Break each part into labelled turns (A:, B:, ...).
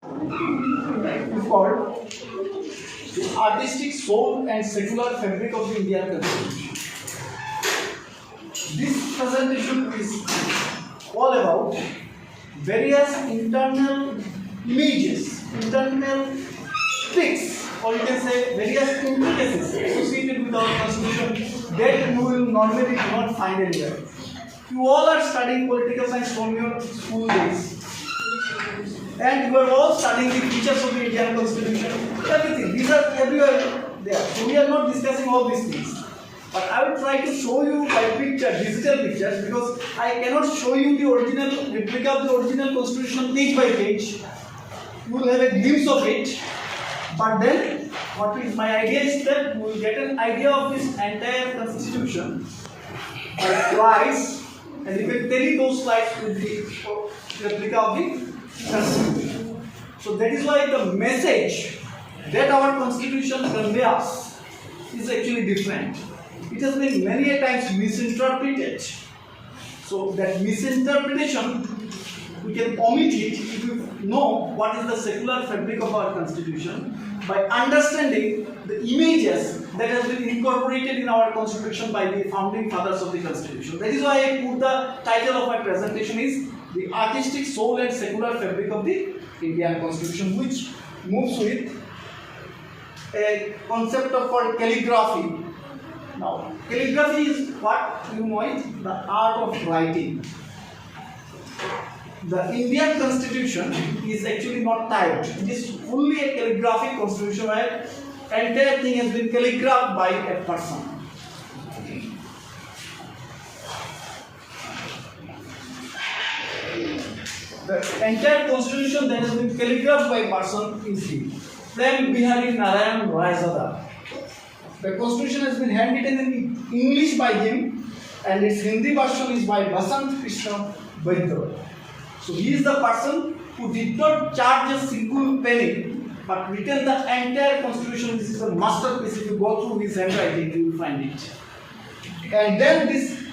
A: is called the artistic soul and secular fabric of the Indian Constitution. This presentation is all about various internal images, internal tricks, or you can say various intricacies associated with our constitution that you will normally do not find anywhere. You all are studying political science from your school days, and you are all studying the features of the Indian Constitution. Everything, these are everywhere there. So we are not discussing all these things. But I will try to show you by picture, digital pictures, because I cannot show you the original replica of the original constitution page by page. You will have a glimpse of it. But then, what is my idea is that you will get an idea of this entire constitution by slides, and you can tally those slides with the replica of the constitution. So that is why the message that our constitution conveys is actually different. It has been many a times misinterpreted. So that misinterpretation, we can omit it if we know what is the secular fabric of our constitution by understanding the images that has been incorporated in our constitution by the founding fathers of the constitution. That is why I put the title of my presentation is the artistic soul and secular fabric of the Indian constitution, which moves with a concept of called calligraphy. Now, calligraphy is what you know it, the art of writing. The Indian constitution is actually not typed. It is fully a calligraphic constitution where entire thing has been calligraphed by a person. The entire constitution that has been calligraphed by a person is the Prem Bihari Narayan Rayzada. The constitution has been handwritten in English by him, and its Hindi version is by Basant Krishna Vaidya. So he is the person who did not charge a single penny, but written the entire constitution. This is a masterpiece. If you go through his handwriting, you will find it. And then this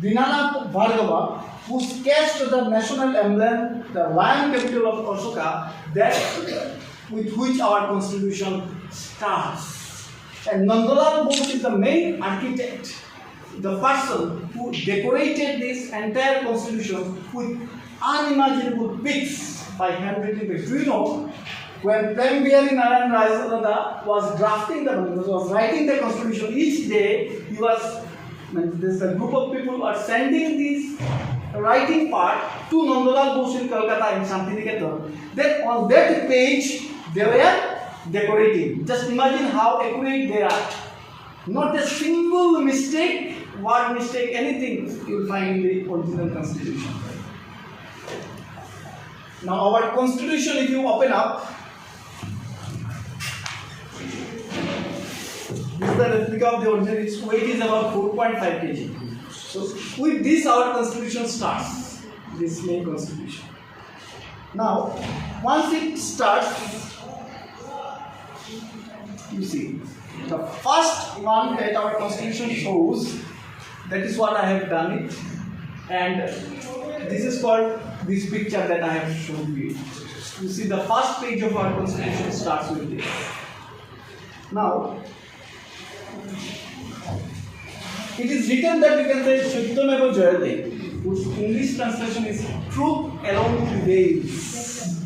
A: Dinanath Bhargava, who sketched the national emblem, the lion capital of Ashoka, that with which our constitution starts. And Nandalal Bose is the main architect, the person who decorated this entire constitution with unimaginable pics by handwritten pics. Do you know, when Prem Bihari Narayan Rayzada was writing the constitution, each day he was, there's a group of people who are sending this writing part to Nandalal Bose in Kolkata in Shantiniketan. Then on that page they were decorating. Just imagine how accurate they are. Not a single mistake, word mistake, anything you will find in the original constitution. Now our constitution, if you open up, this is the replica of the original. Its weight is about 4.5 kg. So with this our constitution starts, this main constitution. Now once it starts, you see, the first one that our constitution shows, that is what I have done it, and this is called this picture that I have shown you. You see, the first page of our constitution starts with this. Now, it is written that we can say Shatyaneva Jayate, whose English translation is truth alone prevails.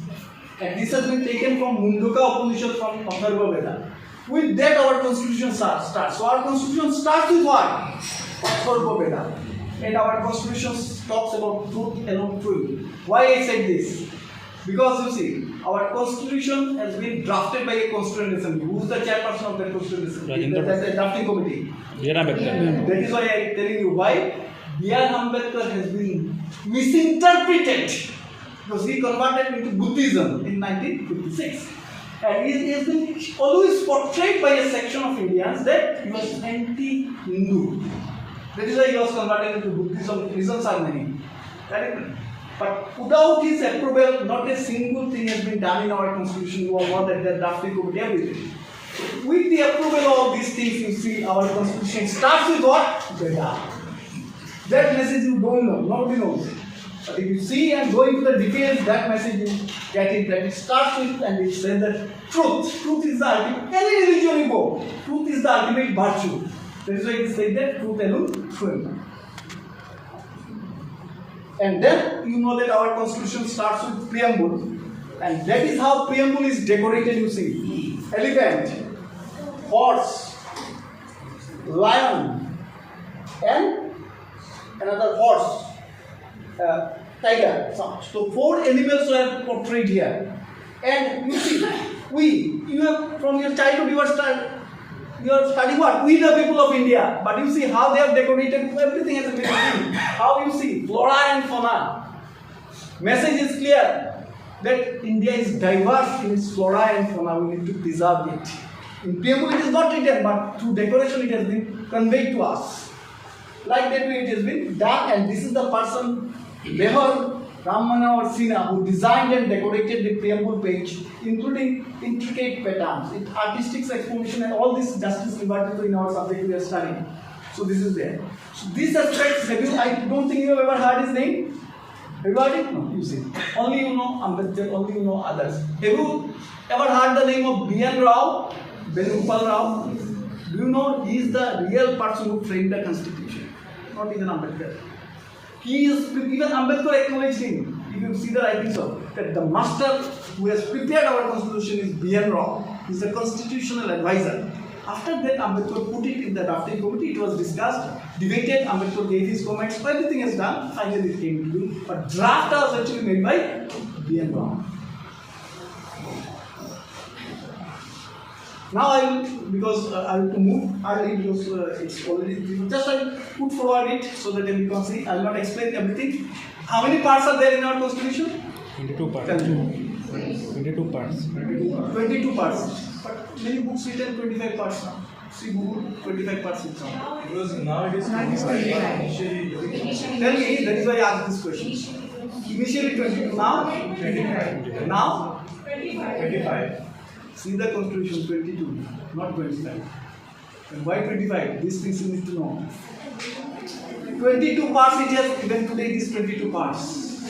A: And this has been taken from Munduka Upanishad from Atharva Veda. With that our constitution starts. So our constitution starts with what? Atharva Veda. And our constitution talks about truth alone truth. Why I said this? Because you see, our constitution has been drafted by a constituent assembly. Who is the chairperson of that constituent assembly? That's the drafting committee. That is why I am telling you why B.R. Ambedkar has been misinterpreted. Because he converted into Buddhism in 1956. And he has been always portrayed by a section of Indians that he was anti-Hindu. That is why he was converted into Buddhism. Reasons are many. But without his approval, not a single thing has been done in our constitution. You are that the drafting committee, everything. With the approval of all these things, you see, our constitution starts with what? Veda. That message you don't know, nobody knows. But if you see and go into the details, that message you get it, that it starts with and it says that truth. Truth is the ultimate. Any religion you go, truth is the ultimate virtue. That is why it says that truth alone true. And then you know that our constitution starts with preamble. And that is how preamble is decorated, you see. Elephant, horse, lion, and another horse, tiger. So 4 animals were portrayed here. And you see, you have, from your childhood you are studying what? We the people of India. But you see how they have decorated, everything has a meaning. How you see, flora and fauna. Message is clear that India is diverse in its flora and fauna. We need to preserve it. In preamble it is not written, but through decoration it has been conveyed to us. Like that way it has been done, and this is the person, Behar Ramana or Sina, who designed and decorated the preamble page, including intricate patterns, with artistic explanation, and all this justice liberty in our subject we are studying. So this is there. So these aspects, I don't think you have ever heard his name. Have you heard it? No, you see. Only you know Ambedkar, only you know others. Have you ever heard the name of B.N. Rao? Benupal Rao? Do you know he is the real person who framed the constitution? Not even Ambedkar. He is, even Ambedkar acknowledged him. If you see the writings of that, the master who has prepared our constitution is B.N. Rao. He is the constitutional advisor. After that, Ambedkar put it in the drafting committee. It was discussed, debated. Ambedkar gave his comments. Everything is done. Finally, it came to be. But draft was actually made by B.N. Rao. Now I will, because I will to move early because it's already, just I will put forward it so that you can see. I will not explain everything. How many parts are there in our constitution?
B: 22 parts. 22 parts.
A: 22 parts. But many books written 25 parts now. See, Google 25 parts is now.
B: Because now it is 25.
A: Tell me, that is why I asked this question. Initially 22, now? 25. Now? 25. See the constitution 22, not 25. And why 25? These things you need to know. 22 parts it has, even today it is 22 parts.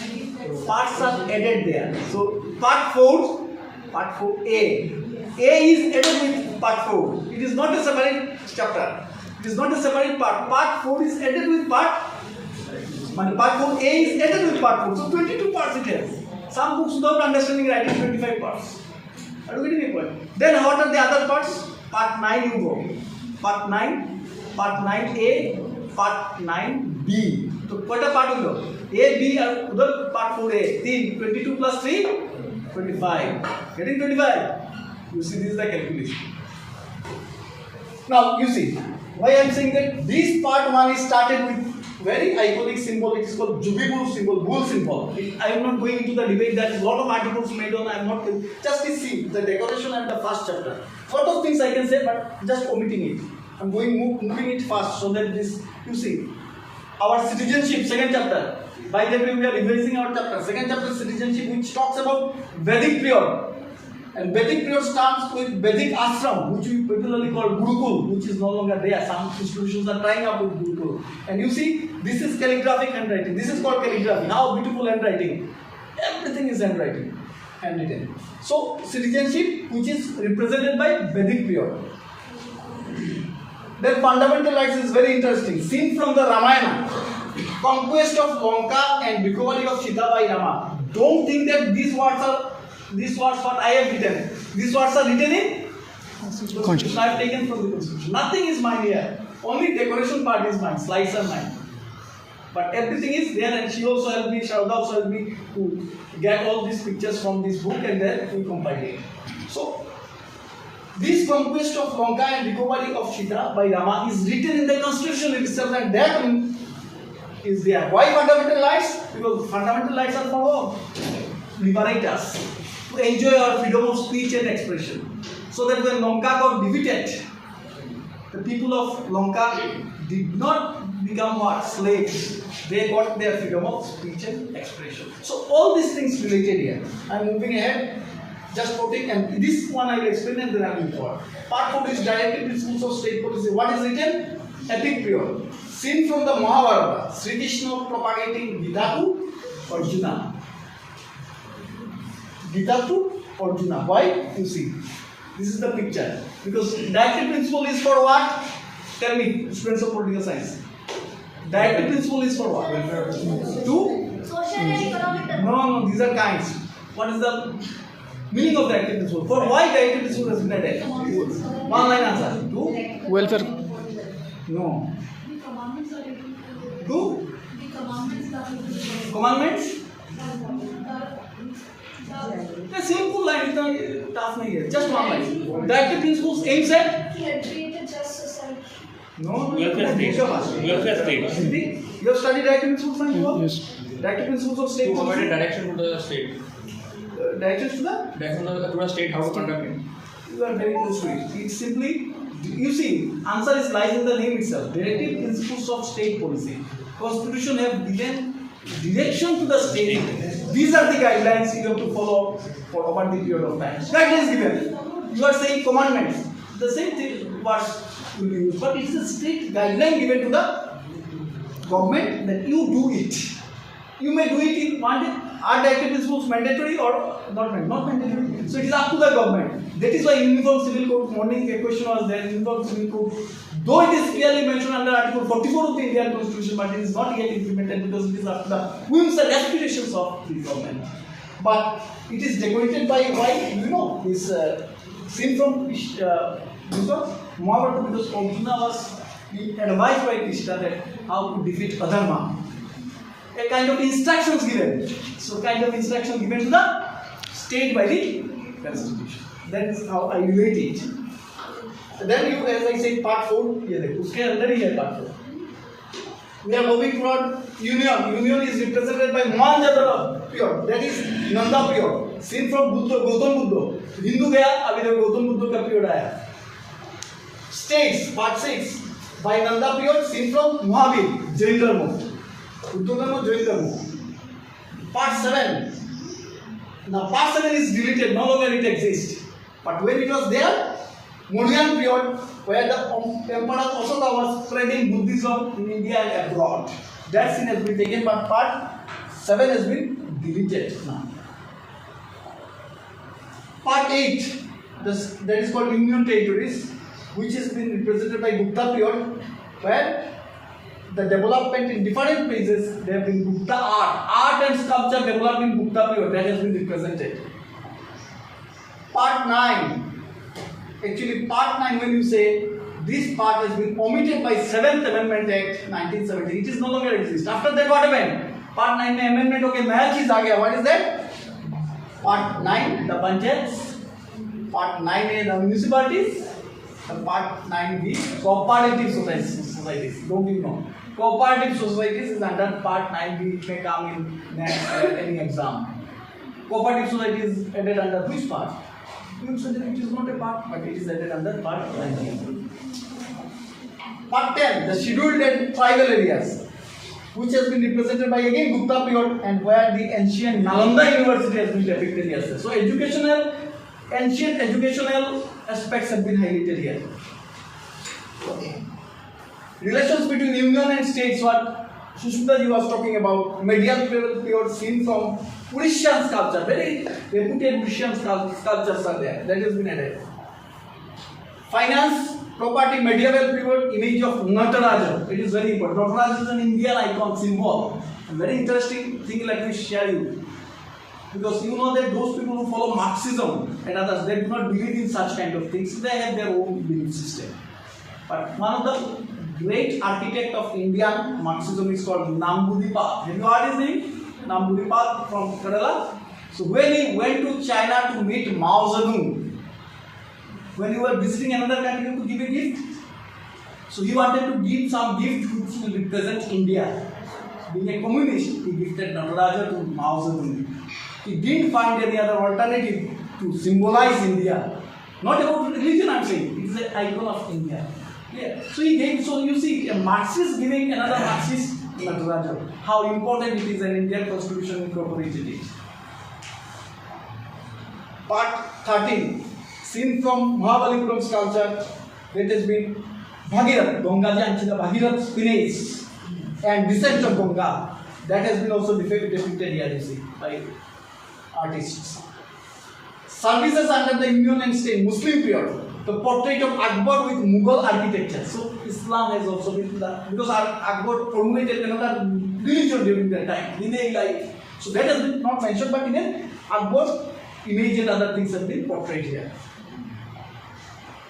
A: Parts are added there. So part 4A. A is added with part 4. It is not a separate chapter. It is not a separate part. Part 4 is added with part 4A is added with part 4. So 22 parts it has. Some books without understanding writing 25 parts. Are you getting a point? Then what are the other parts? Part 9 you go. Part 9, Part 9A, Part 9B. So what are part you go? A, B are udhar part 4A. 22 plus 3, 25. Getting 25? You see, this is the calculation. Now, you see, why I am saying that this part 1 is started with very iconic symbol. It is called Jubilee symbol, bull symbol. I am not going into the debate. There is a lot of articles made on. I am not just to see the decoration and the first chapter. Lot of things I can say, but just omitting it. I am moving it fast so that this, you see, our citizenship, second chapter. By the way, we are revising our chapter. Second chapter, citizenship, which talks about Vedic period. And Vedic period starts with Vedic ashram, which we popularly call Gurukul, which is no longer there. Some institutions are trying up with Gurukul. And you see, this is calligraphic handwriting. This is called calligraphy. How beautiful handwriting. Everything is handwriting, handwritten. So, citizenship, which is represented by Vedic period. Then fundamental rights is very interesting. Seen from the Ramayana, conquest of Lanka and recovery of Sita by Rama. Don't think that these words what I have written. These words are written in Constitution. I have taken from the Constitution. Nothing is mine here. Only decoration part is mine. Slides are mine. But everything is there, and she also helped me, Sharda also helped me to get all these pictures from this book, and then we compiled it. So, this conquest of Lanka and recovery of Sita by Rama is written in the Constitution itself, and that is there. Why fundamental rights? Because fundamental rights are for liberate us, to enjoy our freedom of speech and expression. So that when Lanka got defeated, the people of Lanka did not become what? Slaves. They got their freedom of speech and expression. So all these things related here. I am moving ahead, just quoting, and this one I will explain and then I will move forward. Part 4 is directive principles of state policy. What is written? Epic period. Seen from the Mahabharata, Sri Krishna propagating Vidatu, Arjuna. Gita to Arjuna. Why? You see. This is the picture. Because directive principle is for what? Tell me, students of political science. Directive principle is for what? To?
C: Social and economic.
A: No, these are kinds. What is the meaning of directive principle? For why directive principle has been added? One line answer. To?
B: Welfare.
A: No.
C: The commandments are written.
A: To?
C: The commandments are written.
A: Commandments? The simple line is tough nahi hai. Just one line. Directive principles aims at?
C: He had created just society.
A: No.
B: Welfare state. Welfare state.
A: You have studied directive principles and you have?
B: Yes.
A: Directive principles of state.
D: To provide a direction to the state.
A: Directions to the?
D: Direction to the state how to conduct it.
A: You are very close to it. It's simply, you see, answer is lies in the name itself. Directive principles of state policy. Constitution have given direction to the state. These are the guidelines you have to follow for over the period of time. Guidelines given. You are saying commandments. The same thing words will be used, but it's a strict guideline given to the government that you do it. You may do it in one day. Are directive principles mandatory or not mandatory? So it is up to the government. That is why Uniform Civil Code, morning a question was there, Uniform Civil Code, though it is clearly mentioned under Article 44 of the Indian Constitution, but it is not yet implemented because it is up to the whims and aspirations of the government. But it is decorated by why? You know, this scene from Mahabharata, because Arjuna was advised by Krishna that how to defeat Adharma. A kind of instructions given. So kind of instruction given to the state by the constitution. That is how I relate it. Then you, as I said, part 4, uske andar hi hai part 4. We are moving toward union. Union is represented by Mohenjo-daro period. That is Nanda period. Seen from Gautam Buddha. Hindu gaya, abhi to Gautam Buddha ka period aaya. States, part 6, by Nanda period, seen from Mahavir, Jain Dharma. Buddha Dharma, Jain Dharma. Part 7. Now part 7 is deleted, no longer it exists. But when it was there, Mauryan period, where the Emperor Ashoka was spreading Buddhism in India and abroad. That scene has been taken, but part 7 has been deleted now. Part 8, that is called Union Territories, which has been represented by Gupta period, where the development in different phases, there have been Gupta art and sculpture developed in Gupta period, that has been represented. Part 9, actually part 9 when you say, this part has been omitted by 7th Amendment Act 1970, it is no longer exist. After that what happened? Part 9 mein amendment okay, naya cheez aa gaya, what is that? Part 9, the panchayats, part 9 the municipalities, and part 9 the cooperative societies, don't you know? Cooperative societies is under part 9B, it may come in next any exam. Cooperative society is added under which part? You said it is not a part, but it is added under part 9B. Part 10, the scheduled and tribal areas, which has been represented by again Gupta period and where the ancient Nalanda University has been depicted here. So ancient educational aspects have been highlighted here. Okay. Relations between union and states, what Sushmita ji was talking about, medieval period seen from Christian sculpture, very reputed Christian sculptures are there, that has been added. Finance, property, medieval period, image of Nataraja, it is very important. Nataraja is an Indian icon symbol. A very interesting thing let me share you. Because you know that those people who follow Marxism and others, they do not believe in such kind of things, they have their own belief system. But one of the great architect of Indian Marxism is called Nambudipal. Have you heard his name? Nambudipal from Kerala. So when he went to China to meet Mao Zedong, when you were visiting another country to give a gift, so he wanted to give some gift which will represent India. Being a communist, he gifted Nataraja to Mao Zedong. He didn't find any other alternative to symbolize India. Not about religion, I'm saying. It is an icon of India. Yeah. So he gave. So you see, a Marxist giving another Marxist Nataraja. How important it is, an Indian Constitution incorporated it. Part 13, seen from Mahabalipuram sculpture, that has been Bhagirath, Ganga Janchita, Bhagirath spinach and descent of Ganga. That has been also depicted here, you see, by artists. Services under the Union and State, Muslim period. The portrait of Akbar with Mughal architecture. So Islam has also been because Akbar formulated another religion during that time, Dinay life. So that has been not mentioned, but in an Akbar image and other things have been portrayed here.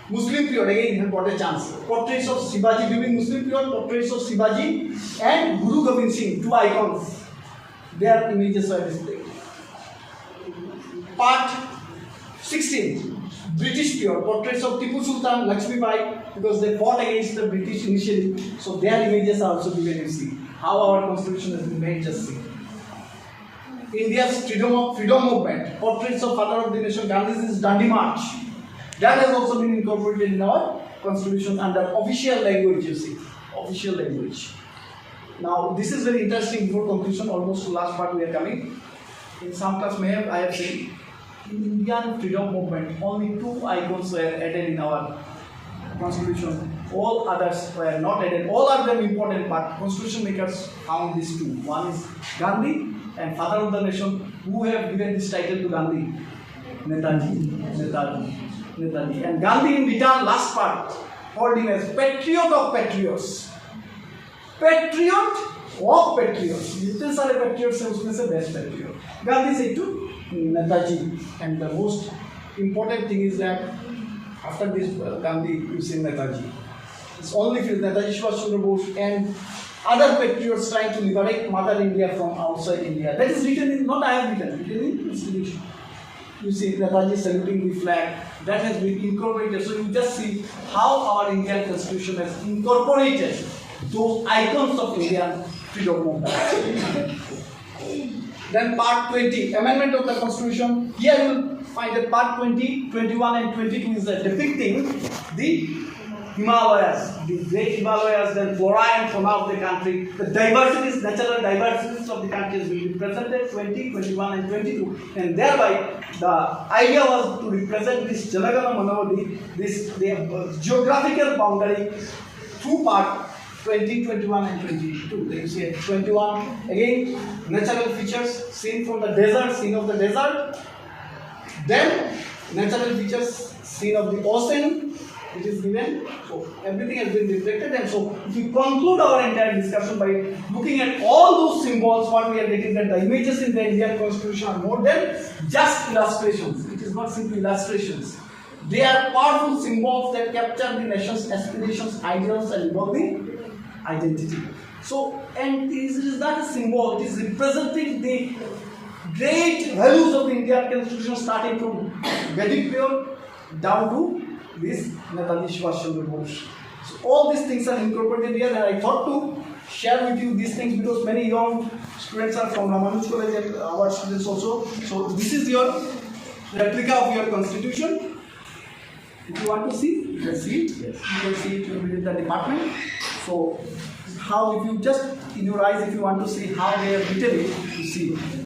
A: Muslim period, again, you have got a chance. Portraits of Shivaji during Muslim period, portraits of Shivaji and Guru Gobind Singh, two icons. Their images are displayed. Part 16, British period, portraits of Tipu Sultan, Lakshmi Bai, because they fought against the British initially. So their images are also given, you see. How our constitution has been made, just see. India's freedom movement, portraits of father of the nation, Gandhi's Dandi March. That has also been incorporated in our constitution under official language, you see. Official language. Now, this is very interesting. Before conclusion, almost to last part we are coming. In some class, I have said, in Indian freedom movement, only two icons were added in our constitution. All others were not added. All are very important, but constitution makers found these two. One is Gandhi and father of the nation. Who have given this title to Gandhi? Netaji. And Gandhi in return, last part, called him as patriot of patriots. Patriot of patriots. जितने सारे patriots हैं उसमें से best patriot. Gandhi said to Netaji, and the most important thing is that after this Gandhi, you see Netaji. It's only for Netaji Subhash Chandra Bose and other patriots trying to liberate Mother India from outside India. That is written in, not I have written in Constitution. You see Netaji saluting the flag. That has been incorporated. So you just see how our Indian Constitution has incorporated those icons of Indian freedom movement. Then part 20, amendment of the Constitution. Here you will find that part 20, 21 and 22 is depicting the Himalayas, the great Himalayas, then flora and fauna of the country, the diversities, natural diversities of the country is being represented, 20, 21 and 22. And thereby, the idea was to represent this Janagana Manavadi, the geographical boundary through part 20, 21 and 22. Then you see 21, again, natural features seen from the desert, scene of the desert. Then, natural features, scene of the ocean, which is given. So everything has been reflected, and so if we conclude our entire discussion by looking at all those symbols, what we are getting that the images in the Indian Constitution are more than just illustrations. It is not simply illustrations. They are powerful symbols that capture the nation's aspirations, ideals, and evolving identity. So, and it is not a symbol, it is representing the great values of the Indian Constitution, starting from Vedic period down to this Netaji Subhash Chandra Bose. So all these things are incorporated here, and I thought to share with you these things because many young students are from Ramanuj College and our students also. So this is your replica of your constitution. If you want to see, you can see it. Yes. You can see it within the department. So how, if you just in your eyes, if you want to see how they have written it, you see.